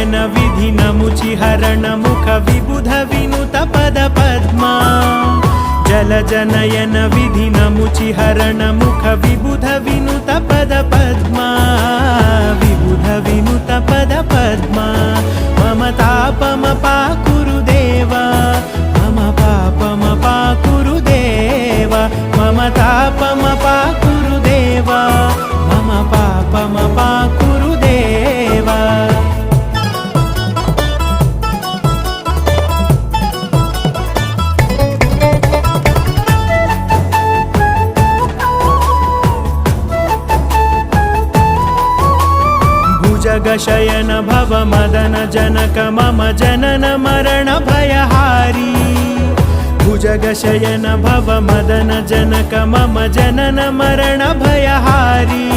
जनयन विधिनमुचिहरण मुख विबुध विनुत पद पद्मा जलजनयन विधिनमुचिहरण मुख विबुध विनुत पद पद्मा विबुध विनुत पद पद्मा मम तापमपाकुरु देवा मम पापमपाकुरु देवा मम तापमपाकुरु देवा मम पापमपाकुरु देवा भुजगशयन भव मदन जनक मम जनन मरण भयहारी भुजगशयन भव मदन जनक मम जनन मरण भयहारी।